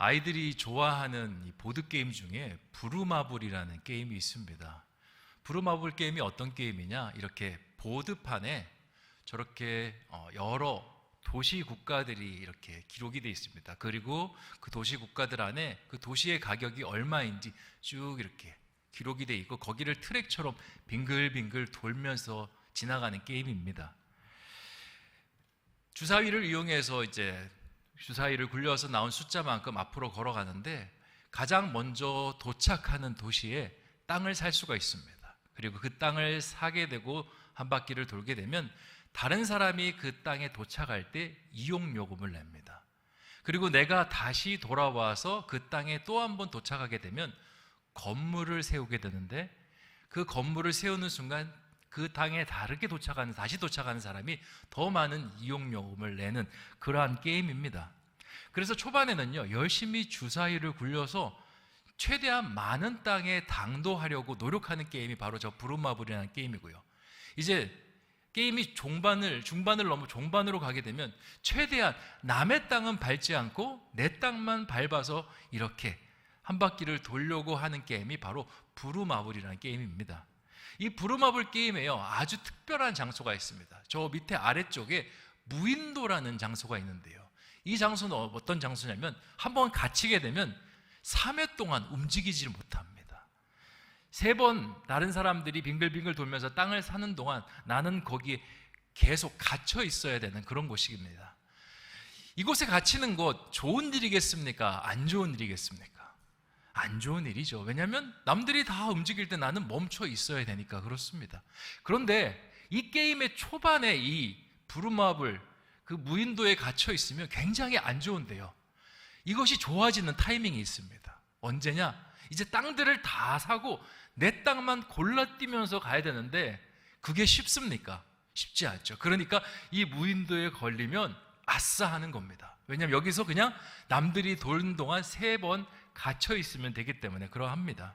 아이들이 좋아하는 이 보드게임 중에 부루마블이라는 게임이 있습니다. 부루마블 게임이 어떤 게임이냐, 이렇게 보드판에 저렇게 여러 도시 국가들이 이렇게 기록이 되어 있습니다. 그리고 그 도시 국가들 안에 그 도시의 가격이 얼마인지 쭉 이렇게 기록이 되어 있고, 거기를 트랙처럼 빙글빙글 돌면서 지나가는 게임입니다. 주사위를 이용해서 이제 주사위를 굴려서 나온 숫자만큼 앞으로 걸어가는데, 가장 먼저 도착하는 도시에 땅을 살 수가 있습니다. 그리고 그 땅을 사게 되고 한 바퀴를 돌게 되면 다른 사람이 그 땅에 도착할 때 이용요금을 냅니다. 그리고 내가 다시 돌아와서 그 땅에 또 한 번 도착하게 되면 건물을 세우게 되는데, 그 건물을 세우는 순간 그 땅에 다시 도착하는 사람이 더 많은 이용요금을 내는 그러한 게임입니다. 그래서 초반에는요, 열심히 주사위를 굴려서 최대한 많은 땅에 당도하려고 노력하는 게임이 바로 저 부루마블이라는 게임이고요. 이제 게임이 중반을 넘어 종반으로 가게 되면 최대한 남의 땅은 밟지 않고 내 땅만 밟아서 이렇게 한 바퀴를 돌려고 하는 게임이 바로 부루마블이라는 게임입니다. 이 부루마블 게임에요, 아주 특별한 장소가 있습니다. 저 밑에 아래쪽에 무인도라는 장소가 있는데요, 이 장소는 어떤 장소냐면 한번 갇히게 되면 3회 동안 움직이지를 못합니다. 3번 다른 사람들이 빙글빙글 돌면서 땅을 사는 동안 나는 거기에 계속 갇혀 있어야 되는 그런 곳입니다. 이곳에 갇히는 것 좋은 일이겠습니까? 안 좋은 일이겠습니까? 안 좋은 일이죠. 왜냐하면 남들이 다 움직일 때 나는 멈춰 있어야 되니까 그렇습니다. 그런데 이 게임의 초반에 이 부루마블 그 무인도에 갇혀 있으면 굉장히 안 좋은데요, 이것이 좋아지는 타이밍이 있습니다. 언제냐? 이제 땅들을 다 사고 내 땅만 골라뛰면서 가야 되는데 그게 쉽습니까? 쉽지 않죠. 그러니까 이 무인도에 걸리면 아싸 하는 겁니다. 왜냐하면 여기서 그냥 남들이 도는 동안 3번 갇혀 있으면 되기 때문에 그러합니다.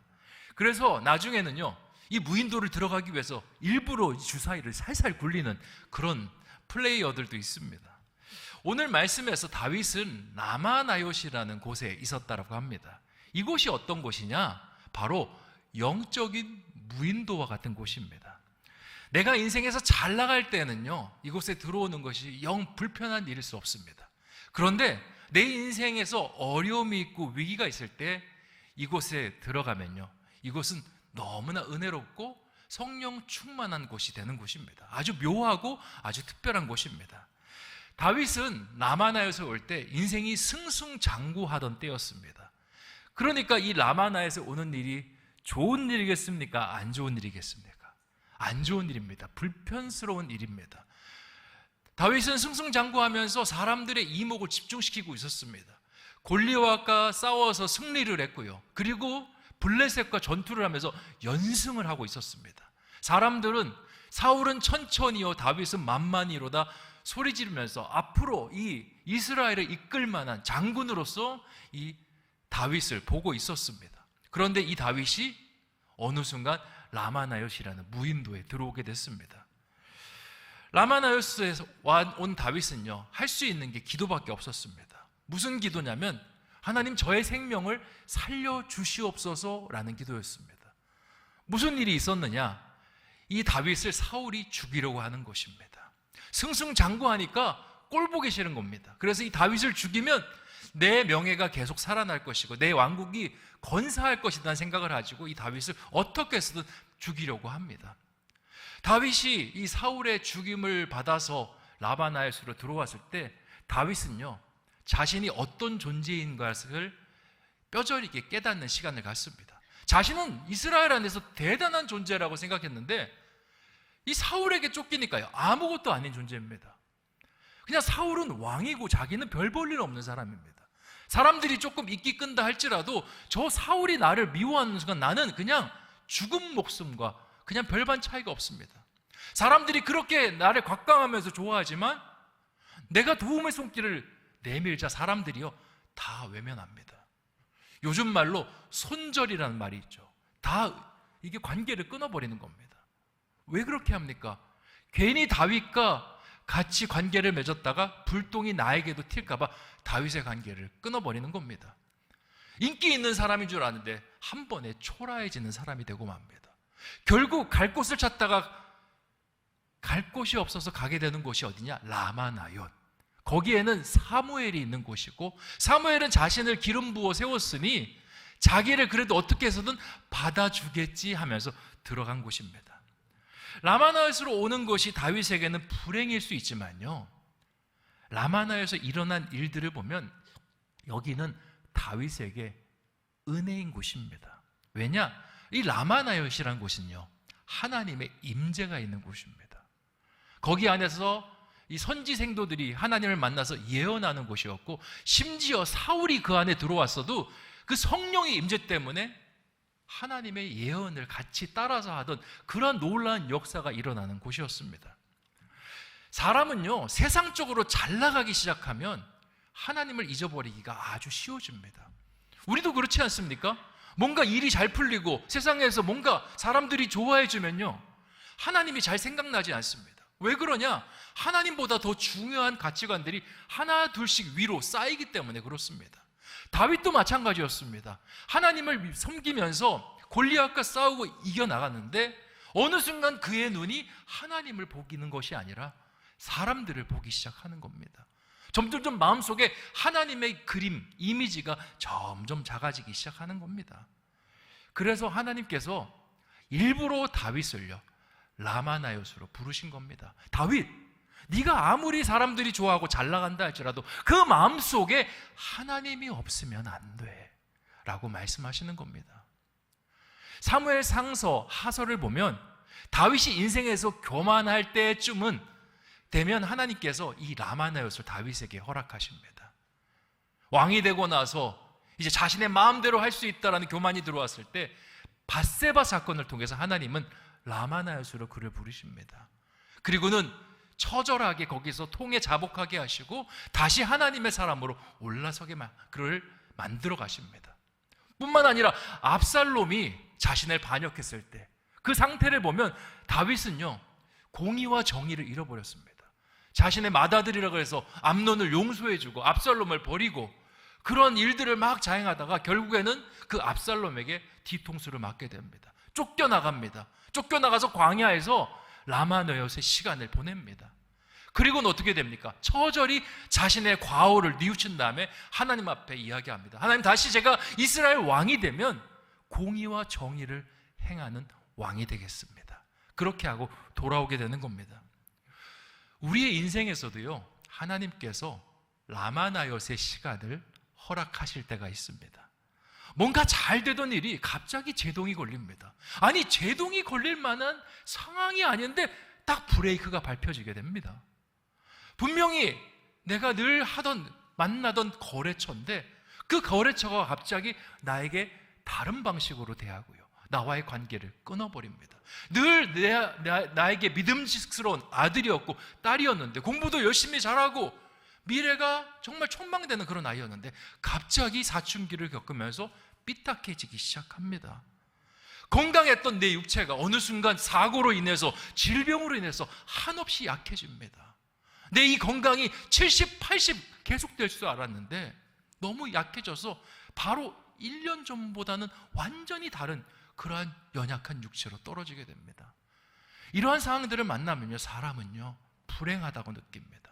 그래서 나중에는요, 이 무인도를 들어가기 위해서 일부러 주사위를 살살 굴리는 그런 플레이어들도 있습니다. 오늘 말씀에서 다윗은 라마나요시라는 곳에 있었다고 합니다. 이곳이 어떤 곳이냐? 바로 영적인 무인도와 같은 곳입니다. 내가 인생에서 잘 나갈 때는요, 이곳에 들어오는 것이 영 불편한 일일 수 없습니다. 그런데 내 인생에서 어려움이 있고 위기가 있을 때 이곳에 들어가면요, 이곳은 너무나 은혜롭고 성령 충만한 곳이 되는 곳입니다. 아주 묘하고 아주 특별한 곳입니다. 다윗은 라마나에서 올 때 인생이 승승장구하던 때였습니다. 그러니까 이 라마나에서 오는 일이 좋은 일이겠습니까? 안 좋은 일이겠습니까? 안 좋은 일입니다. 불편스러운 일입니다. 다윗은 승승장구하면서 사람들의 이목을 집중시키고 있었습니다. 골리앗과 싸워서 승리를 했고요, 그리고 블레셋과 전투를 하면서 연승을 하고 있었습니다. 사람들은 사울은 천천히요 다윗은 만만히로다 소리 지르면서 앞으로 이 이스라엘을 이끌 만한 장군으로서 이 다윗을 보고 있었습니다. 그런데 이 다윗이 어느 순간 라마나요시라는 무인도에 들어오게 됐습니다. 라마나요스에서 온 다윗은요, 할 수 있는 게 기도밖에 없었습니다. 무슨 기도냐면 하나님 저의 생명을 살려주시옵소서라는 기도였습니다. 무슨 일이 있었느냐? 이 다윗을 사울이 죽이려고 하는 것입니다. 승승장구하니까 꼴 보기 싫은 겁니다. 그래서 이 다윗을 죽이면 내 명예가 계속 살아날 것이고 내 왕국이 건사할 것이라는 생각을 가지고 이 다윗을 어떻게 해서든 죽이려고 합니다. 다윗이 이 사울의 죽임을 받아서 라마나요스로 들어왔을 때 다윗은요, 자신이 어떤 존재인 것을 뼈저리 깨닫는 시간을 갖습니다. 자신은 이스라엘 안에서 대단한 존재라고 생각했는데 이 사울에게 쫓기니까요, 아무것도 아닌 존재입니다. 그냥 사울은 왕이고 자기는 별 볼 일 없는 사람입니다. 사람들이 조금 이끼 끈다 할지라도 저 사울이 나를 미워하는 순간 나는 그냥 죽은 목숨과 그냥 별반 차이가 없습니다. 사람들이 그렇게 나를 곽강하면서 좋아하지만 내가 도움의 손길을 내밀자 사람들이요 다 외면합니다. 요즘 말로 손절이라는 말이 있죠. 다 이게 관계를 끊어버리는 겁니다. 왜 그렇게 합니까? 괜히 다윗과 같이 관계를 맺었다가 불똥이 나에게도 튈까봐 다윗의 관계를 끊어버리는 겁니다. 인기 있는 사람인 줄 아는데 한 번에 초라해지는 사람이 되고 맙니다. 결국 갈 곳을 찾다가 갈 곳이 없어서 가게 되는 곳이 어디냐? 라마나옳. 거기에는 사무엘이 있는 곳이고, 사무엘은 자신을 기름 부어 세웠으니 자기를 그래도 어떻게 해서든 받아주겠지 하면서 들어간 곳입니다. 라마나옳으로 오는 것이 다윗에게는 불행일 수 있지만요, 라마나옳에서 일어난 일들을 보면 여기는 다윗에게 은혜인 곳입니다. 왜냐? 이 라마나옳이라는 곳은요, 하나님의 임재가 있는 곳입니다. 거기 안에서 이 선지 생도들이 하나님을 만나서 예언하는 곳이었고, 심지어 사울이 그 안에 들어왔어도 그 성령의 임재 때문에 하나님의 예언을 같이 따라서 하던 그런 놀라운 역사가 일어나는 곳이었습니다. 사람은요, 세상적으로 잘 나가기 시작하면 하나님을 잊어버리기가 아주 쉬워집니다. 우리도 그렇지 않습니까? 뭔가 일이 잘 풀리고 세상에서 뭔가 사람들이 좋아해 주면요, 하나님이 잘 생각나지 않습니다. 왜 그러냐? 하나님보다 더 중요한 가치관들이 하나 둘씩 위로 쌓이기 때문에 그렇습니다. 다윗도 마찬가지였습니다. 하나님을 섬기면서 골리앗과 싸우고 이겨나갔는데 어느 순간 그의 눈이 하나님을 보기는 것이 아니라 사람들을 보기 시작하는 겁니다. 점점 마음속에 하나님의 그림, 이미지가 점점 작아지기 시작하는 겁니다. 그래서 하나님께서 일부러 다윗을요, 라마나옳으로 부르신 겁니다. 다윗, 네가 아무리 사람들이 좋아하고 잘 나간다 할지라도 그 마음속에 하나님이 없으면 안 돼 라고 말씀하시는 겁니다. 사무엘 상서 하서를 보면 다윗이 인생에서 교만할 때쯤은 되면 하나님께서 이 라마나옳을 다윗에게 허락하십니다. 왕이 되고 나서 이제 자신의 마음대로 할 수 있다라는 교만이 들어왔을 때 밧세바 사건을 통해서 하나님은 라마나옳으로 그를 부르십니다. 그리고는 처절하게 거기서 통에 자복하게 하시고 다시 하나님의 사람으로 올라서게 그를 만들어 가십니다. 뿐만 아니라 압살롬이 자신을 반역했을 때 그 상태를 보면 다윗은요, 공의와 정의를 잃어버렸습니다. 자신의 맏아들이라고 해서 암논을 용서해주고 압살롬을 버리고 그런 일들을 막 자행하다가 결국에는 그 압살롬에게 뒤통수를 맞게 됩니다. 쫓겨나갑니다. 쫓겨나가서 광야에서 라마나옳의 시간을 보냅니다. 그리고는 어떻게 됩니까? 처절히 자신의 과오를 뉘우친 다음에 하나님 앞에 이야기합니다. 하나님, 다시 제가 이스라엘 왕이 되면 공의와 정의를 행하는 왕이 되겠습니다. 그렇게 하고 돌아오게 되는 겁니다. 우리의 인생에서도요, 하나님께서 라마나옳의 시간을 허락하실 때가 있습니다. 뭔가 잘 되던 일이 갑자기 제동이 걸립니다. 아니, 제동이 걸릴 만한 상황이 아닌데 딱 브레이크가 밟혀지게 됩니다. 분명히 내가 늘 만나던 거래처인데 그 거래처가 갑자기 나에게 다른 방식으로 대하고요, 나와의 관계를 끊어버립니다. 늘 나에게 믿음직스러운 아들이었고 딸이었는데 공부도 열심히 잘하고 미래가 정말 촉망되는 그런 아이였는데 갑자기 사춘기를 겪으면서 삐딱해지기 시작합니다. 건강했던 내 육체가 어느 순간 사고로 인해서, 질병으로 인해서 한없이 약해집니다. 내 이 건강이 70, 80 계속될 줄 알았는데 너무 약해져서 바로 1년 전보다는 완전히 다른 그러한 연약한 육체로 떨어지게 됩니다. 이러한 상황들을 만나면요, 사람은요, 불행하다고 느낍니다.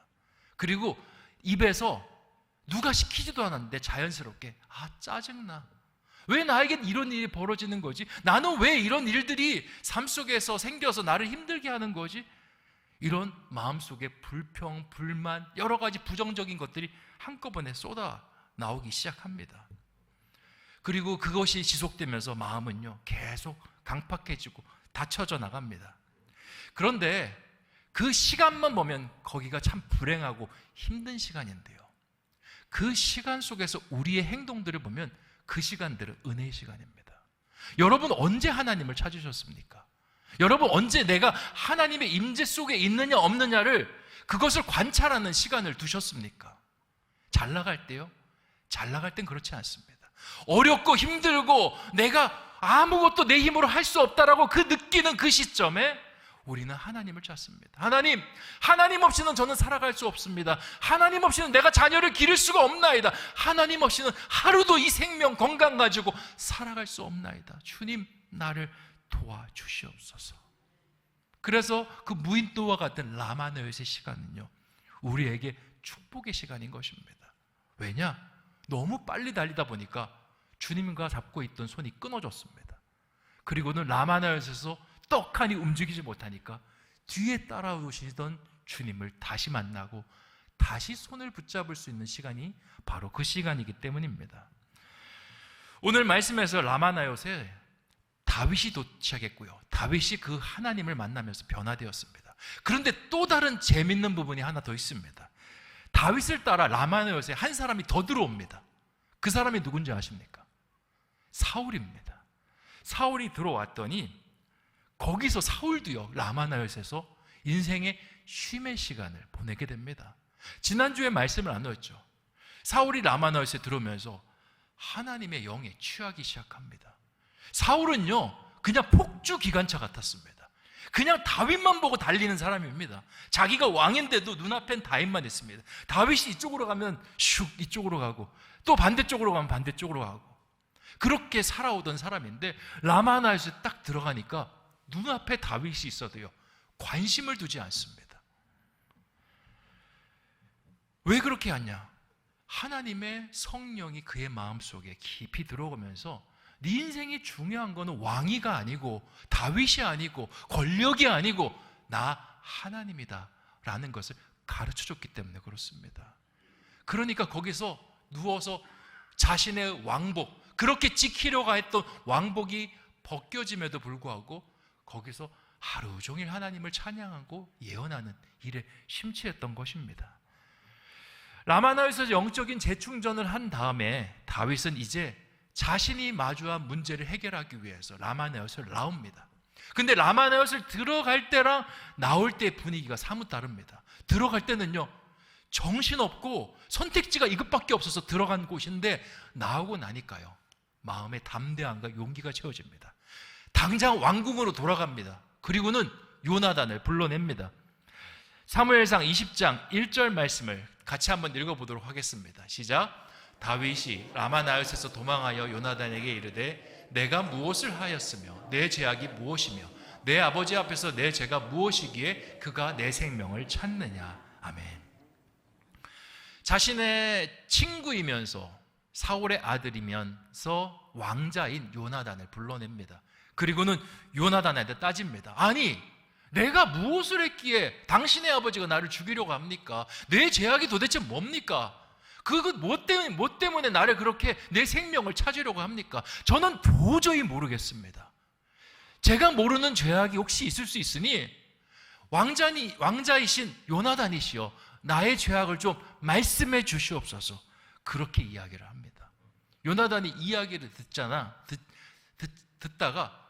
그리고 입에서 누가 시키지도 않았는데 자연스럽게 짜증나. 왜 나에겐 이런 일이 벌어지는 거지? 나는 왜 이런 일들이 삶 속에서 생겨서 나를 힘들게 하는 거지? 이런 마음속에 불평, 불만, 여러 가지 부정적인 것들이 한꺼번에 쏟아 나오기 시작합니다. 그리고 그것이 지속되면서 마음은요, 계속 강팍해지고 닫혀져 나갑니다. 그런데 그 시간만 보면 거기가 참 불행하고 힘든 시간인데요, 그 시간 속에서 우리의 행동들을 보면 그 시간들은 은혜의 시간입니다. 여러분, 언제 하나님을 찾으셨습니까? 여러분, 언제 내가 하나님의 임재 속에 있느냐 없느냐를 그것을 관찰하는 시간을 두셨습니까? 잘 나갈 때요? 잘 나갈 땐 그렇지 않습니다. 어렵고 힘들고 내가 아무것도 내 힘으로 할 수 없다라고 느끼는 그 시점에 우리는 하나님을 찾습니다. 하나님 없이는 저는 살아갈 수 없습니다. 하나님 없이는 내가 자녀를 기를 수가 없나이다. 하나님 없이는 하루도 이 생명 건강 가지고 살아갈 수 없나이다. 주님, 나를 도와주시옵소서. 그래서 그 무인도와 같은 라마나요의 시간은요, 우리에게 축복의 시간인 것입니다. 왜냐? 너무 빨리 달리다 보니까 주님과 잡고 있던 손이 끊어졌습니다. 그리고는 라마나요에서 떡하니 움직이지 못하니까 뒤에 따라오시던 주님을 다시 만나고 다시 손을 붙잡을 수 있는 시간이 바로 그 시간이기 때문입니다. 오늘 말씀에서 라마나요에 다윗이 도착했고요, 다윗이 그 하나님을 만나면서 변화되었습니다. 그런데 또 다른 재밌는 부분이 하나 더 있습니다. 다윗을 따라 라마나요에 한 사람이 더 들어옵니다. 그 사람이 누군지 아십니까? 사울입니다. 사울이 들어왔더니 거기서 사울도요, 라마나요에서 인생의 쉼의 시간을 보내게 됩니다. 지난주에 말씀을 나눴죠. 사울이 라마나요에 들어오면서 하나님의 영에 취하기 시작합니다. 사울은요, 그냥 폭주 기관차 같았습니다. 그냥 다윗만 보고 달리는 사람입니다. 자기가 왕인데도 눈앞엔 다윗만 있습니다. 다윗이 이쪽으로 가면 슉 이쪽으로 가고, 또 반대쪽으로 가면 반대쪽으로 가고, 그렇게 살아오던 사람인데 라마나요에 딱 들어가니까 눈앞에 다윗이 있어도요, 관심을 두지 않습니다. 왜 그렇게 하냐? 하나님의 성령이 그의 마음속에 깊이 들어오면서 네 인생이 중요한 거는 왕위가 아니고 다윗이 아니고 권력이 아니고 나 하나님이다 라는 것을 가르쳐줬기 때문에 그렇습니다. 그러니까 거기서 누워서 자신의 왕복, 그렇게 지키려고 했던 왕복이 벗겨짐에도 불구하고 거기서 하루 종일 하나님을 찬양하고 예언하는 일에 심취했던 것입니다. 라마나요에서 영적인 재충전을 한 다음에 다윗은 이제 자신이 마주한 문제를 해결하기 위해서 라마나요를 나옵니다. 근데 라마나요를 들어갈 때랑 나올 때 분위기가 사뭇 다릅니다. 들어갈 때는요, 정신없고 선택지가 이것밖에 없어서 들어간 곳인데 나오고 나니까요, 마음의 담대함과 용기가 채워집니다. 당장 왕궁으로 돌아갑니다. 그리고는 요나단을 불러냅니다. 사무엘상 20장 1절 말씀을 같이 한번 읽어보도록 하겠습니다. 시작. 다윗이 라마나요에서 도망하여 요나단에게 이르되 내가 무엇을 하였으며 내 죄악이 무엇이며 내 아버지 앞에서 내 죄가 무엇이기에 그가 내 생명을 찾느냐. 아멘. 자신의 친구이면서 사울의 아들이면서 왕자인 요나단을 불러냅니다. 그리고는 요나단한테 따집니다. 아니, 내가 무엇을 했기에 당신의 아버지가 나를 죽이려고 합니까? 내 죄악이 도대체 뭡니까? 뭐 때문에 나를 그렇게 내 생명을 찾으려고 합니까? 저는 도저히 모르겠습니다. 제가 모르는 죄악이 혹시 있을 수 있으니 왕자이신 요나단이시여 나의 죄악을 좀 말씀해 주시옵소서. 그렇게 이야기를 합니다. 요나단이 이야기를 듣다가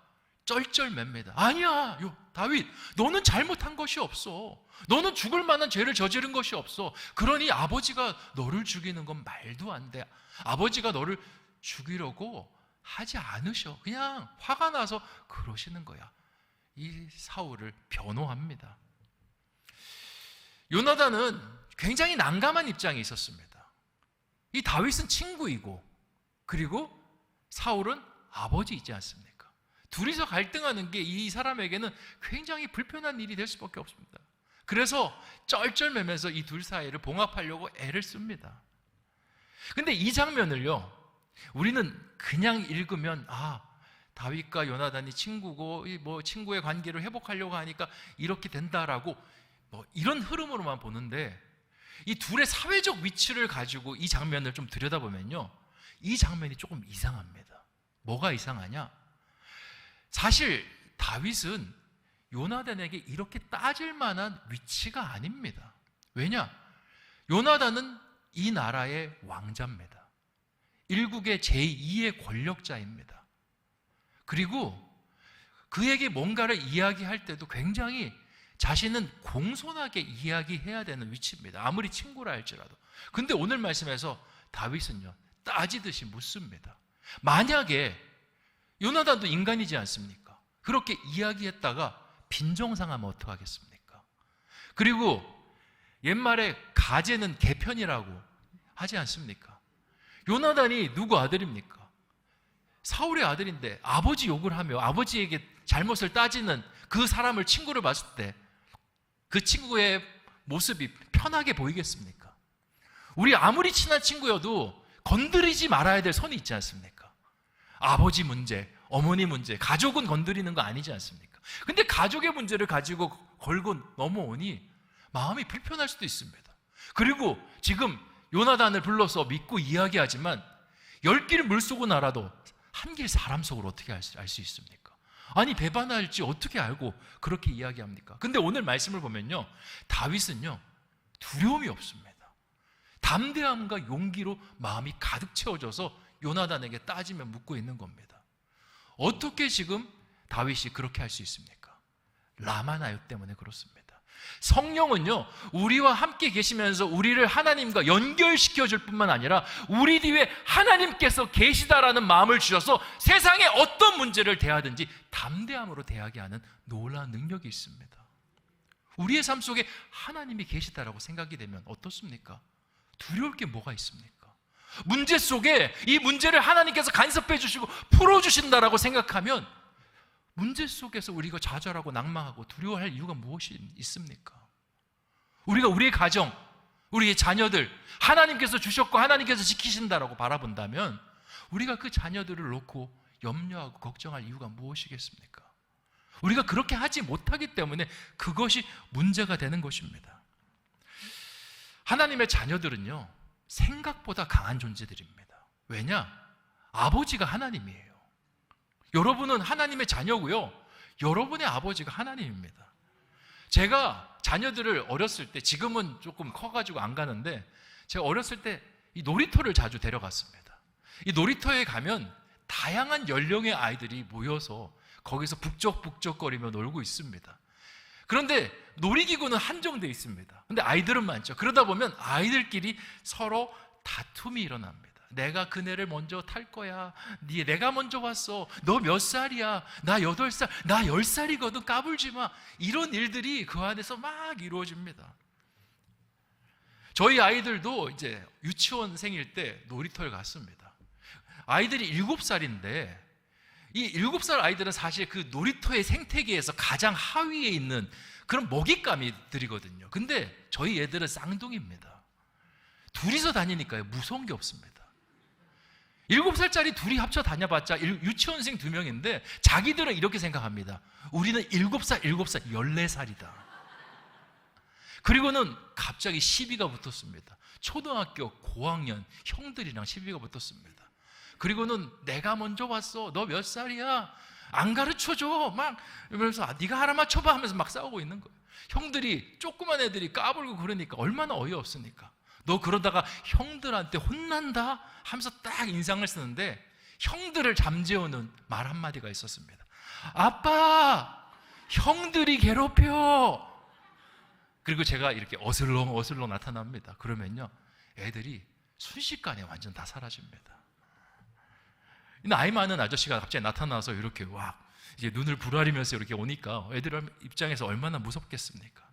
쩔쩔맵니다. 아니야, 다윗, 너는 잘못한 것이 없어. 너는 죽을 만한 죄를 저지른 것이 없어. 그러니 아버지가 너를 죽이는 건 말도 안 돼. 아버지가 너를 죽이려고 하지 않으셔. 그냥 화가 나서 그러시는 거야. 이 사울을 변호합니다. 요나단은 굉장히 난감한 입장에 있었습니다. 이 다윗은 친구이고, 그리고 사울은 아버지이지 않습니까? 둘이서 갈등하는 게 이 사람에게는 굉장히 불편한 일이 될 수밖에 없습니다. 그래서 쩔쩔매면서 이 둘 사이를 봉합하려고 애를 씁니다. 근데 이 장면을요, 우리는 그냥 읽으면 다윗과 요나단이 친구고 뭐 친구의 관계를 회복하려고 하니까 이렇게 된다라고 이런 흐름으로만 보는데, 이 둘의 사회적 위치를 가지고 이 장면을 좀 들여다보면요, 이 장면이 조금 이상합니다. 뭐가 이상하냐? 사실 다윗은 요나단에게 이렇게 따질 만한 위치가 아닙니다. 왜냐? 요나단은 이 나라의 왕자입니다. 일국의 제2의 권력자입니다. 그리고 그에게 뭔가를 이야기할 때도 굉장히 자신은 공손하게 이야기해야 되는 위치입니다. 아무리 친구라 할지라도. 근데 오늘 말씀에서 다윗은요, 따지듯이 묻습니다. 만약에 요나단도 인간이지 않습니까? 그렇게 이야기했다가 빈정상하면 어떡하겠습니까? 그리고 옛말에 가재는 개편이라고 하지 않습니까? 요나단이 누구 아들입니까? 사울의 아들인데 아버지 욕을 하며 아버지에게 잘못을 따지는 그 사람을 친구를 봤을 때 그 친구의 모습이 편하게 보이겠습니까? 우리 아무리 친한 친구여도 건드리지 말아야 될 선이 있지 않습니까? 아버지 문제, 어머니 문제, 가족은 건드리는 거 아니지 않습니까? 근데 가족의 문제를 가지고 걸고 넘어오니 마음이 불편할 수도 있습니다. 그리고 지금 요나단을 불러서 믿고 이야기하지만 10길 물속은 알아도 한 길 사람 속을 어떻게 알 수 있습니까? 아니 배반할지 어떻게 알고 그렇게 이야기합니까? 근데 오늘 말씀을 보면요, 다윗은요 두려움이 없습니다. 담대함과 용기로 마음이 가득 채워져서 요나단에게 따지며 묻고 있는 겁니다. 어떻게 지금 다윗이 그렇게 할 수 있습니까? 라마나요 때문에 그렇습니다. 성령은요 우리와 함께 계시면서 우리를 하나님과 연결시켜 줄 뿐만 아니라 우리 뒤에 하나님께서 계시다라는 마음을 주셔서 세상의 어떤 문제를 대하든지 담대함으로 대하게 하는 놀라운 능력이 있습니다. 우리의 삶 속에 하나님이 계시다라고 생각이 되면 어떻습니까? 두려울 게 뭐가 있습니까? 문제 속에 이 문제를 하나님께서 간섭해 주시고 풀어주신다라고 생각하면 문제 속에서 우리가 좌절하고 낭망하고 두려워할 이유가 무엇이 있습니까? 우리가 우리의 가정, 우리의 자녀들 하나님께서 주셨고 하나님께서 지키신다라고 바라본다면 우리가 그 자녀들을 놓고 염려하고 걱정할 이유가 무엇이겠습니까? 우리가 그렇게 하지 못하기 때문에 그것이 문제가 되는 것입니다. 하나님의 자녀들은요 생각보다 강한 존재들입니다. 왜냐? 아버지가 하나님이에요. 여러분은 하나님의 자녀고요, 여러분의 아버지가 하나님입니다. 제가 자녀들을 어렸을 때, 지금은 조금 커가지고 안 가는데 제가 어렸을 때 이 놀이터를 자주 데려갔습니다. 이 놀이터에 가면 다양한 연령의 아이들이 모여서 거기서 북적북적거리며 놀고 있습니다. 그런데 놀이기구는 한정되어 있습니다. 근데 아이들은 많죠. 그러다 보면 아이들끼리 서로 다툼이 일어납니다. 내가 그네를 먼저 탈 거야. 내가 먼저 왔어. 너 몇 살이야? 나 8살. 나 10살이거든. 까불지 마. 이런 일들이 그 안에서 막 이루어집니다. 저희 아이들도 이제 유치원생일 때 놀이터에 갔습니다. 아이들이 7살인데 이 7살 아이들은 사실 그 놀이터의 생태계에서 가장 하위에 있는 그런 먹잇감이들이거든요. 근데 저희 애들은 쌍둥이입니다. 둘이서 다니니까요 무서운 게 없습니다. 7살짜리 둘이 합쳐 다녀봤자 유치원생 2명인데 자기들은 이렇게 생각합니다. 우리는 7살, 14살이다. 그리고는 갑자기 시비가 붙었습니다. 초등학교 고학년 형들이랑 시비가 붙었습니다. 그리고는 내가 먼저 왔어. 너 몇 살이야? 안 가르쳐줘. 막 이러면서 네가 하나 맞춰봐 하면서 막 싸우고 있는 거예요. 형들이, 조그만 애들이 까불고 그러니까 얼마나 어이없습니까? 너 그러다가 형들한테 혼난다 하면서 딱 인상을 쓰는데 형들을 잠재우는 말 한마디가 있었습니다. 아빠, 형들이 괴롭혀. 그리고 제가 이렇게 어슬렁 나타납니다. 그러면요 애들이 순식간에 완전 다 사라집니다. 나이 많은 아저씨가 갑자기 나타나서 이렇게 와 이제 눈을 부라리면서 이렇게 오니까 애들 입장에서 얼마나 무섭겠습니까?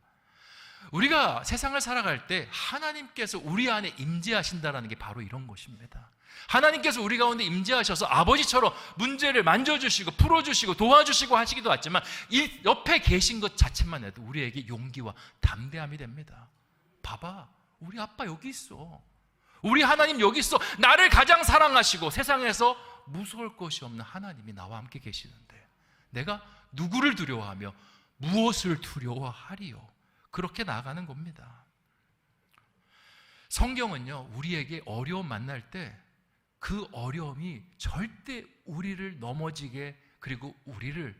우리가 세상을 살아갈 때 하나님께서 우리 안에 임재하신다는 게 바로 이런 것입니다. 하나님께서 우리 가운데 임재하셔서 아버지처럼 문제를 만져주시고 풀어주시고 도와주시고 하시기도 하지만 이 옆에 계신 것 자체만 해도 우리에게 용기와 담대함이 됩니다. 봐봐, 우리 아빠 여기 있어. 우리 하나님 여기 있어. 나를 가장 사랑하시고 세상에서 무서울 것이 없는 하나님이 나와 함께 계시는데 내가 누구를 두려워하며 무엇을 두려워하리요? 그렇게 나아가는 겁니다. 성경은요 우리에게 어려움 만날 때 그 어려움이 절대 우리를 넘어지게 그리고 우리를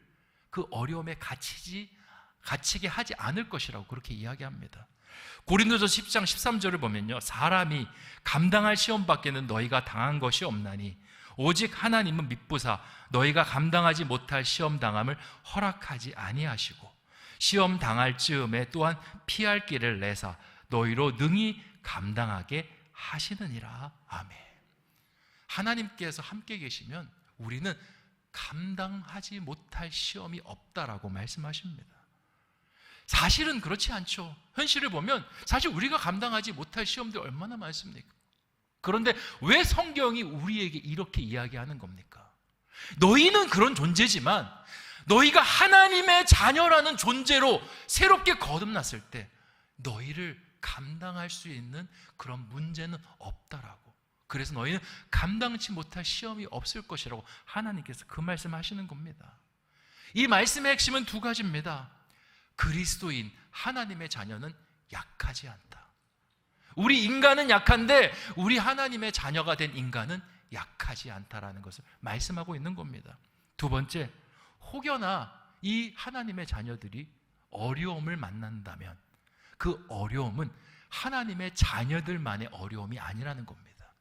그 어려움에 갇히게 하지 않을 것이라고 그렇게 이야기합니다. 고린도서 10장 13절을 보면요 사람이 감당할 시험 밖에는 너희가 당한 것이 없나니 오직 하나님은 미쁘사 너희가 감당하지 못할 시험 당함을 허락하지 아니하시고 시험 당할 즈음에 또한 피할 길을 내사 너희로 능히 감당하게 하시느니라. 아멘. 하나님께서 함께 계시면 우리는 감당하지 못할 시험이 없다라고 말씀하십니다. 사실은 그렇지 않죠. 현실을 보면 사실 우리가 감당하지 못할 시험들이 얼마나 많습니까? 그런데 왜 성경이 우리에게 이렇게 이야기하는 겁니까? 너희는 그런 존재지만 너희가 하나님의 자녀라는 존재로 새롭게 거듭났을 때 너희를 감당할 수 있는 그런 문제는 없다라고. 그래서 너희는 감당치 못할 시험이 없을 것이라고 하나님께서 그 말씀하시는 겁니다. 이 말씀의 핵심은 두 가지입니다. 그리스도인 하나님의 자녀는 약하지 않다. 우리 인간은 약한데 우리 하나님의 자녀가 된 인간은 약하지 않다라는 것을 말씀하고 있는 겁니다. 두 번째, 혹여나 이 하나님의 자녀들이 어려움을 만난다면 그 어려움은 하나님의 자녀들만의 어려움이 아니라는 겁니다.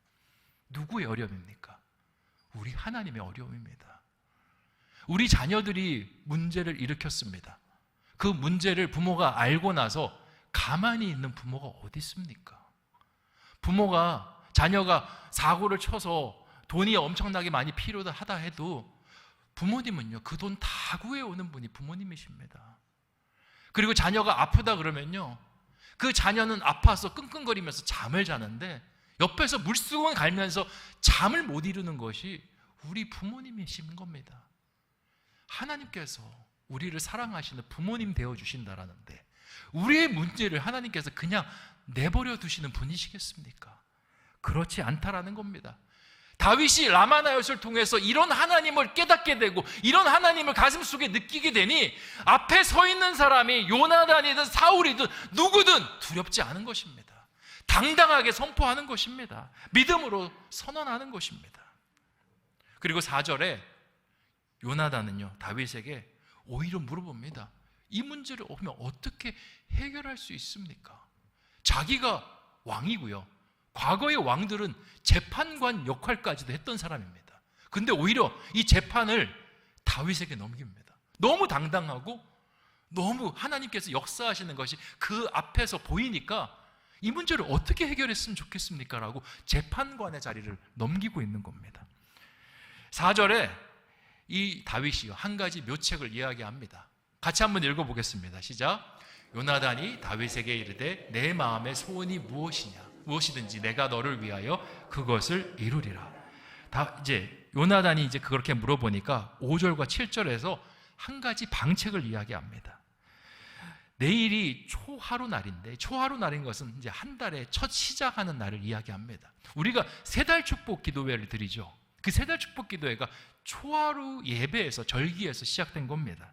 누구의 어려움입니까? 우리 하나님의 어려움입니다. 우리 자녀들이 문제를 일으켰습니다. 그 문제를 부모가 알고 나서 가만히 있는 부모가 어디 있습니까? 자녀가 사고를 쳐서 돈이 엄청나게 많이 필요하다 해도 부모님은요, 그 돈 다 구해오는 분이 부모님이십니다. 그리고 자녀가 아프다 그러면요, 그 자녀는 아파서 끙끙거리면서 잠을 자는데 옆에서 물수건 갈면서 잠을 못 이루는 것이 우리 부모님이신 겁니다. 하나님께서 우리를 사랑하시는 부모님 되어주신다라는데 우리의 문제를 하나님께서 그냥 내버려 두시는 분이시겠습니까? 그렇지 않다라는 겁니다. 다윗이 라마나요스를 통해서 이런 하나님을 깨닫게 되고 이런 하나님을 가슴속에 느끼게 되니 앞에 서 있는 사람이 요나단이든 사울이든 누구든 두렵지 않은 것입니다. 당당하게 선포하는 것입니다. 믿음으로 선언하는 것입니다. 그리고 4절에 요나단은요, 다윗에게 오히려 물어봅니다. 이 문제를 오면 어떻게 해결할 수 있습니까? 자기가 왕이고요, 과거의 왕들은 재판관 역할까지도 했던 사람입니다. 근데 오히려 이 재판을 다윗에게 넘깁니다. 너무 당당하고 너무 하나님께서 역사하시는 것이 그 앞에서 보이니까 이 문제를 어떻게 해결했으면 좋겠습니까? 라고 재판관의 자리를 넘기고 있는 겁니다. 4절에 이 다윗이요, 한 가지 묘책을 이야기합니다. 같이 한번 읽어보겠습니다. 시작. 요나단이 다윗에게 이르되 내 마음의 소원이 무엇이든지 내가 너를 위하여 그것을 이루리라. 이제 요나단이 이제 그렇게 물어보니까 5절과 7절에서 한 가지 방책을 이야기합니다. 내일이 초하루 날인데, 초하루 날인 것은 이제 한 달의 첫 시작하는 날을 이야기합니다. 우리가 세달 축복 기도회를 드리죠. 그 세달 축복 기도회가 초하루 예배에서, 절기에서 시작된 겁니다.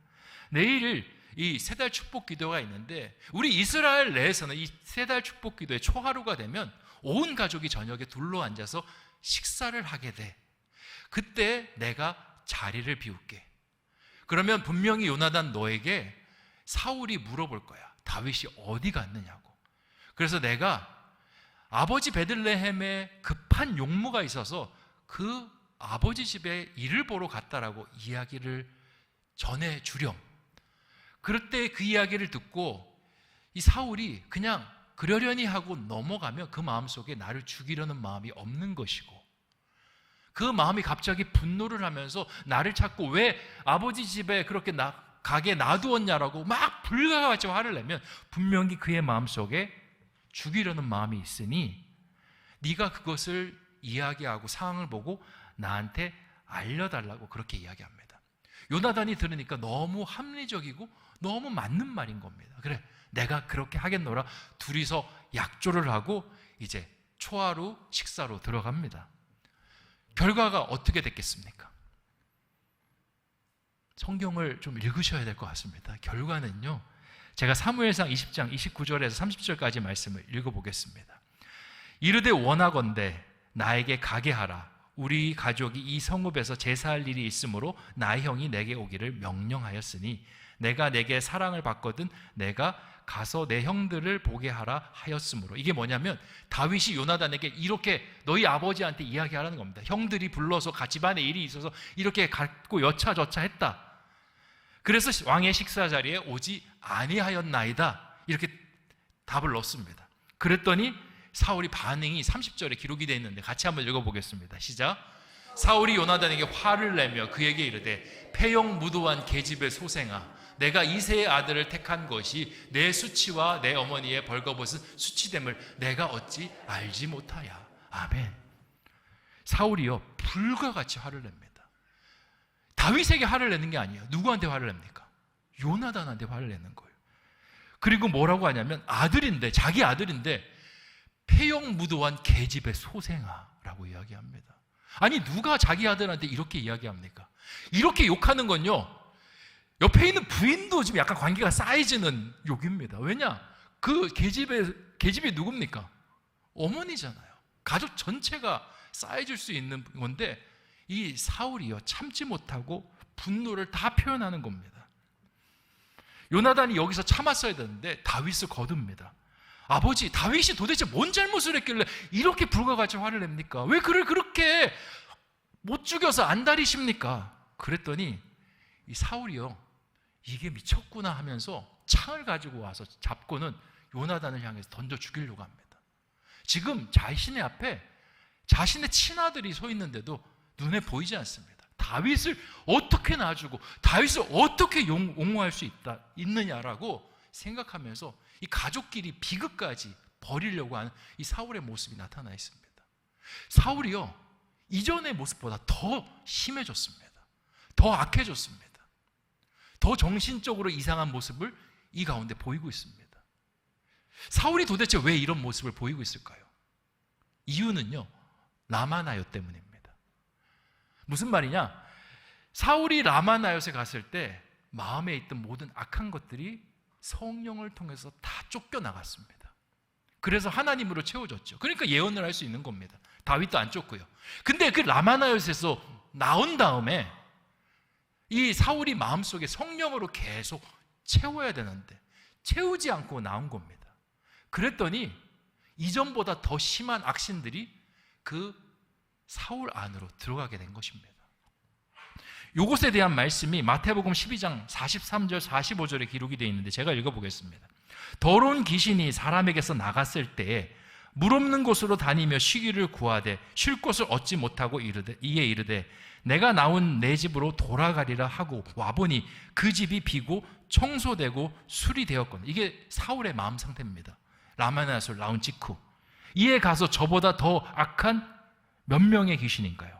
내일 이 세달 축복 기도가 있는데 우리 이스라엘 내에서는 이 세달 축복 기도의 초하루가 되면 온 가족이 저녁에 둘러앉아서 식사를 하게 돼. 그때 내가 자리를 비울게. 그러면 분명히 요나단 너에게 사울이 물어볼 거야. 다윗이 어디 갔느냐고. 그래서 내가 아버지 베들레헴에 급한 용무가 있어서 그 아버지 집에 일을 보러 갔다라고 이야기를 전해주렴. 그럴 때 그 이야기를 듣고 이 사울이 그냥 그러려니 하고 넘어가면 그 마음속에 나를 죽이려는 마음이 없는 것이고, 그 마음이 갑자기 분노를 하면서 나를 찾고 왜 아버지 집에 그렇게 가게 놔두었냐라고 막 불가같이 화를 내면 분명히 그의 마음속에 죽이려는 마음이 있으니 네가 그것을 이야기하고 상황을 보고 나한테 알려달라고 그렇게 이야기합니다. 요나단이 들으니까 너무 합리적이고 너무 맞는 말인 겁니다. 그래, 내가 그렇게 하겠노라. 둘이서 약조를 하고 이제 초하루 식사로 들어갑니다. 결과가 어떻게 됐겠습니까? 성경을 좀 읽으셔야 될 것 같습니다. 결과는요, 제가 사무엘상 20장 29절에서 30절까지 말씀을 읽어보겠습니다. 이르되 원하건대 나에게 가게 하라. 우리 가족이 이 성읍에서 제사할 일이 있으므로 나의 형이 내게 오기를 명령하였으니 내가 내게 사랑을 받거든 내가 가서 내 형들을 보게 하라 하였으므로. 이게 뭐냐면 다윗이 요나단에게 이렇게 너희 아버지한테 이야기하라는 겁니다. 형들이 불러서 집안에 일이 있어서 이렇게 갔고 여차저차 했다. 그래서 왕의 식사 자리에 오지 아니하였나이다. 이렇게 답을 넣습니다. 그랬더니 사울이 반응이 30절에 기록이 되어 있는데 같이 한번 읽어보겠습니다. 시작. 사울이 요나단에게 화를 내며 그에게 이르되 패역 무도한 계집의 소생아, 내가 이새의 아들을 택한 것이 내 수치와 내 어머니의 벌거벗은 수치됨을 내가 어찌 알지 못하야. 아멘. 사울이요 불과 같이 화를 냅니다. 다윗에게 화를 내는 게 아니에요. 누구한테 화를 냅니까? 요나단한테 화를 내는 거예요. 그리고 뭐라고 하냐면 아들인데, 자기 아들인데 폐역무도한 계집의 소생아라고 이야기합니다. 아니 누가 자기 아들한테 이렇게 이야기합니까? 이렇게 욕하는 건요 옆에 있는 부인도 지금 약간 관계가 쌓여지는 욕입니다. 왜냐? 그 계집이 누굽니까? 어머니잖아요. 가족 전체가 쌓여질 수 있는 건데 이 사울이요 참지 못하고 분노를 다 표현하는 겁니다. 요나단이 여기서 참았어야 되는데 다윗을 거둡니다. 아버지, 다윗이 도대체 뭔 잘못을 했길래 이렇게 불과 같이 화를 냅니까? 왜 그를 그렇게 못 죽여서 안달이십니까? 그랬더니 이 사울이요 이게 미쳤구나 하면서 창을 가지고 와서 잡고는 요나단을 향해서 던져 죽이려고 합니다. 지금 자신의 앞에 자신의 친아들이 서 있는데도 눈에 보이지 않습니다. 다윗을 어떻게 놔주고 다윗을 어떻게 옹호할 수 있느냐라고 생각하면서 이 가족끼리 비극까지 벌이려고 하는 이 사울의 모습이 나타나 있습니다. 사울이요 이전의 모습보다 더 심해졌습니다. 더 악해졌습니다. 더 정신적으로 이상한 모습을 이 가운데 보이고 있습니다. 사울이 도대체 왜 이런 모습을 보이고 있을까요? 이유는요 라마나옅 때문입니다. 무슨 말이냐? 사울이 라마나옅에 갔을 때 마음에 있던 모든 악한 것들이 성령을 통해서 다 쫓겨나갔습니다. 그래서 하나님으로 채워졌죠. 그러니까 예언을 할 수 있는 겁니다. 다윗도 안 쫓고요. 근데 그 라마나옅에서 나온 다음에 이 사울이 마음속에 성령으로 계속 채워야 되는데 채우지 않고 나온 겁니다. 그랬더니 이전보다 더 심한 악신들이 그 사울 안으로 들어가게 된 것입니다. 이것에 대한 말씀이 마태복음 12장 43절 45절에 기록이 되어 있는데 제가 읽어보겠습니다. 더러운 귀신이 사람에게서 나갔을 때에 물 없는 곳으로 다니며 쉬기를 구하되 쉴 곳을 얻지 못하고 이에 이르되 내가 나온 내 집으로 돌아가리라 하고 와보니 그 집이 비고 청소되고 수리되었거든. 이게 사울의 마음 상태입니다. 라마나옅을 나온 직후 이에 가서 저보다 더 악한 몇 명의 귀신인가요?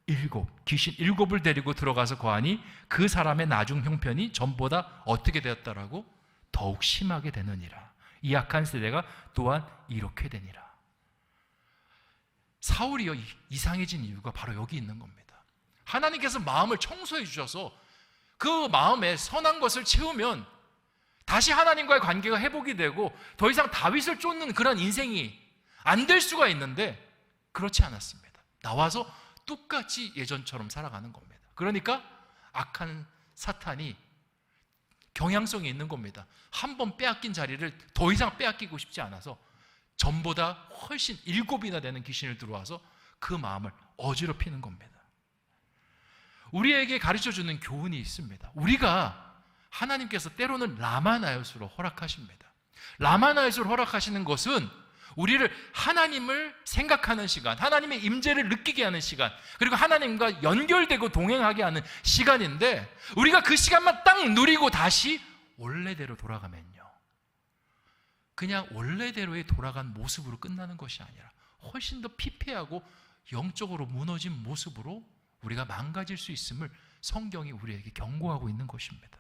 7. 귀신 7을 데리고 들어가서 거하니 그 사람의 나중 형편이 전보다 어떻게 되었다라고? 더욱 심하게 되느니라. 이 악한 세대가 또한 이렇게 되니라. 사울이요 이상해진 이유가 바로 여기 있는 겁니다. 하나님께서 마음을 청소해 주셔서 그 마음에 선한 것을 채우면 다시 하나님과의 관계가 회복이 되고 더 이상 다윗을 쫓는 그런 인생이 안 될 수가 있는데 그렇지 않았습니다. 나와서 똑같이 예전처럼 살아가는 겁니다. 그러니까 악한 사탄이 경향성이 있는 겁니다. 한 번 빼앗긴 자리를 더 이상 빼앗기고 싶지 않아서 전보다 훨씬 7이나 되는 귀신을 들어와서 그 마음을 어지럽히는 겁니다. 우리에게 가르쳐주는 교훈이 있습니다. 우리가 하나님께서 때로는 라마나옅으로 허락하십니다. 라마나옅으로 허락하시는 것은 우리를 하나님을 생각하는 시간, 하나님의 임재를 느끼게 하는 시간, 그리고 하나님과 연결되고 동행하게 하는 시간인데 우리가 그 시간만 딱 누리고 다시 원래대로 돌아가면요 그냥 원래대로의 돌아간 모습으로 끝나는 것이 아니라 훨씬 더 피폐하고 영적으로 무너진 모습으로 우리가 망가질 수 있음을 성경이 우리에게 경고하고 있는 것입니다.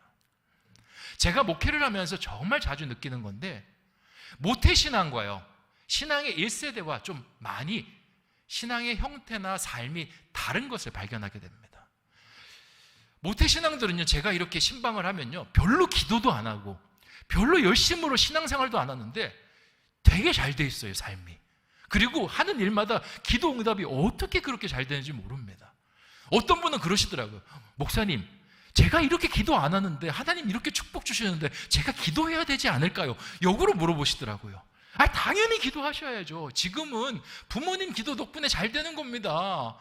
제가 목회를 하면서 정말 자주 느끼는 건데 모태신앙과요 신앙의 1세대와 좀 많이 신앙의 형태나 삶이 다른 것을 발견하게 됩니다. 모태신앙들은요 제가 이렇게 신방을 하면요 별로 기도도 안 하고 별로 열심으로 신앙생활도 안 하는데 되게 잘 돼 있어요 삶이. 그리고 하는 일마다 기도 응답이 어떻게 그렇게 잘 되는지 모릅니다. 어떤 분은 그러시더라고요. 목사님 제가 이렇게 기도 안 하는데 하나님 이렇게 축복 주시는데 제가 기도해야 되지 않을까요? 역으로 물어보시더라고요. 당연히 기도하셔야죠. 지금은 부모님 기도 덕분에 잘 되는 겁니다.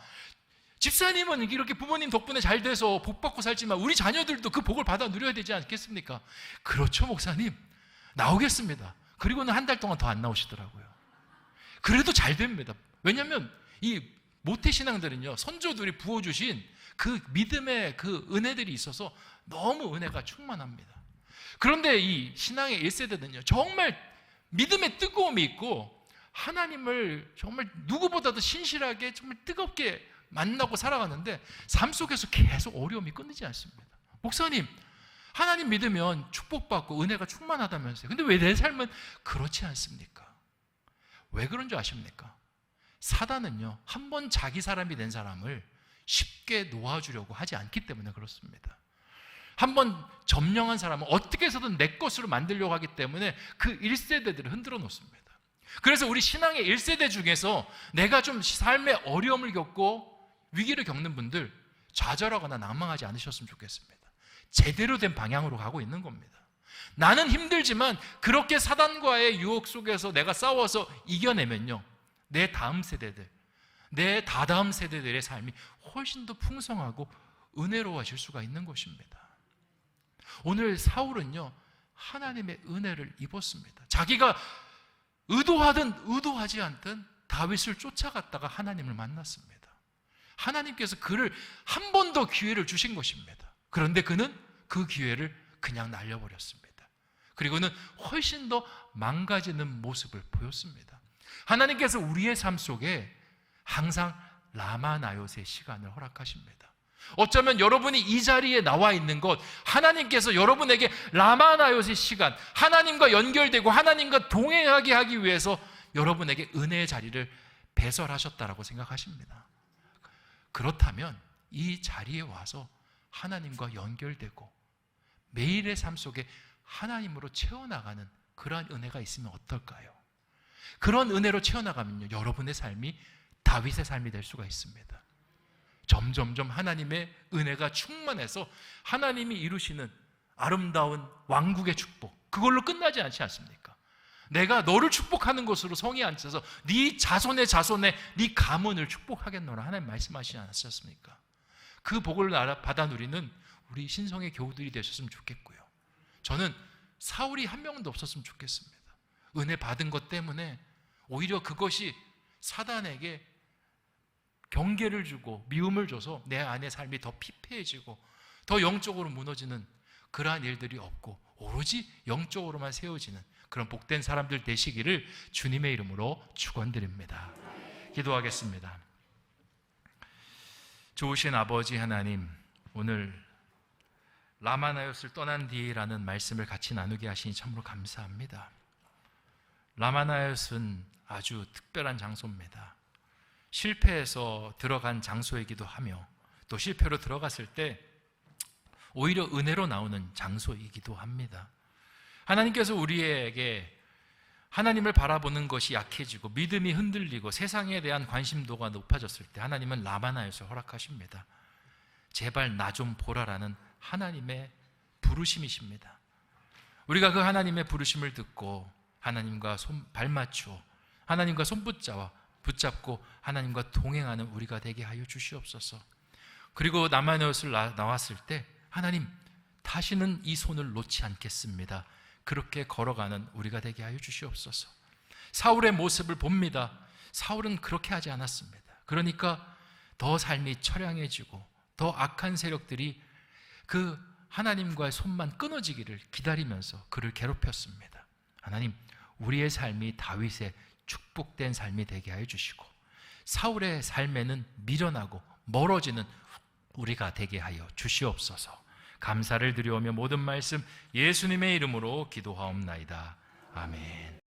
집사님은 이렇게 부모님 덕분에 잘 돼서 복 받고 살지만 우리 자녀들도 그 복을 받아 누려야 되지 않겠습니까? 그렇죠 목사님. 나오겠습니다. 그리고는 한 달 동안 더 안 나오시더라고요. 그래도 잘 됩니다. 왜냐하면 이 모태신앙들은요, 선조들이 부어주신 그 믿음의 그 은혜들이 있어서 너무 은혜가 충만합니다. 그런데 이 신앙의 1세대는요, 정말 믿음의 뜨거움이 있고 하나님을 정말 누구보다도 신실하게 정말 뜨겁게 만나고 살아가는데 삶 속에서 계속 어려움이 끊이지 않습니다. 목사님, 하나님 믿으면 축복받고 은혜가 충만하다면서요. 근데 왜 내 삶은 그렇지 않습니까? 왜 그런 줄 아십니까? 사단은요, 한 번 자기 사람이 된 사람을 쉽게 놓아주려고 하지 않기 때문에 그렇습니다. 한 번 점령한 사람은 어떻게 해서든 내 것으로 만들려고 하기 때문에 그 1세대들을 흔들어 놓습니다. 그래서 우리 신앙의 1세대 중에서 내가 좀 삶의 어려움을 겪고 위기를 겪는 분들, 좌절하거나 낭망하지 않으셨으면 좋겠습니다. 제대로 된 방향으로 가고 있는 겁니다. 나는 힘들지만 그렇게 사단과의 유혹 속에서 내가 싸워서 이겨내면요, 내 다음 세대들, 내 다다음 세대들의 삶이 훨씬 더 풍성하고 은혜로워질 수가 있는 것입니다. 오늘 사울은요, 하나님의 은혜를 입었습니다. 자기가 의도하든 의도하지 않든 다윗을 쫓아갔다가 하나님을 만났습니다. 하나님께서 그를 한 번 더 기회를 주신 것입니다. 그런데 그는 그 기회를 그냥 날려버렸습니다. 그리고는 훨씬 더 망가지는 모습을 보였습니다. 하나님께서 우리의 삶 속에 항상 라마나요스의 시간을 허락하십니다. 어쩌면 여러분이 이 자리에 나와 있는 것, 하나님께서 여러분에게 라마나요스의 시간, 하나님과 연결되고 하나님과 동행하게 하기 위해서 여러분에게 은혜의 자리를 배설하셨다라고 생각하십니다. 그렇다면 이 자리에 와서 하나님과 연결되고 매일의 삶 속에 하나님으로 채워나가는 그러한 은혜가 있으면 어떨까요? 그런 은혜로 채워나가면요, 여러분의 삶이 다윗의 삶이 될 수가 있습니다. 점점점 하나님의 은혜가 충만해서 하나님이 이루시는 아름다운 왕국의 축복, 그걸로 끝나지 않지 않습니까? 내가 너를 축복하는 것으로 성에 앉혀서 네 자손의 자손의 네 가문을 축복하겠노라 하나님 말씀하시지 않았습니까? 그 복을 받아 누리는 우리 신성의 교우들이 되셨으면 좋겠고요. 저는 사울이 한 명도 없었으면 좋겠습니다. 은혜 받은 것 때문에 오히려 그것이 사단에게 경계를 주고 미움을 줘서 내 안의 삶이 더 피폐해지고 더 영적으로 무너지는 그러한 일들이 없고 오로지 영적으로만 세워지는 그런 복된 사람들 되시기를 주님의 이름으로 축원드립니다. 기도하겠습니다. 좋으신 아버지 하나님, 오늘 라마나요스를 떠난 뒤라는 말씀을 같이 나누게 하시니 참으로 감사합니다. 라마나요스는 아주 특별한 장소입니다. 실패해서 들어간 장소이기도 하며 또 실패로 들어갔을 때 오히려 은혜로 나오는 장소이기도 합니다. 하나님께서 우리에게 하나님을 바라보는 것이 약해지고 믿음이 흔들리고 세상에 대한 관심도가 높아졌을 때 하나님은 라마나요스를 허락하십니다. 제발 나 좀 보라라는 하나님의 부르심이십니다. 우리가 그 하나님의 부르심을 듣고 하나님과 발맞추어 하나님과 붙잡고 하나님과 동행하는 우리가 되게 하여 주시옵소서. 그리고 라마나요스를 나왔을 때 하나님, 다시는 이 손을 놓지 않겠습니다. 그렇게 걸어가는 우리가 되게 하여 주시옵소서. 사울의 모습을 봅니다. 사울은 그렇게 하지 않았습니다. 그러니까 더 삶이 처량해지고 더 악한 세력들이 그 하나님과의 손만 끊어지기를 기다리면서 그를 괴롭혔습니다. 하나님, 우리의 삶이 다윗의 축복된 삶이 되게 하여 주시고 사울의 삶에는 미련하고 멀어지는 우리가 되게 하여 주시옵소서. 감사를 드리오며 모든 말씀 예수님의 이름으로 기도하옵나이다. 아멘.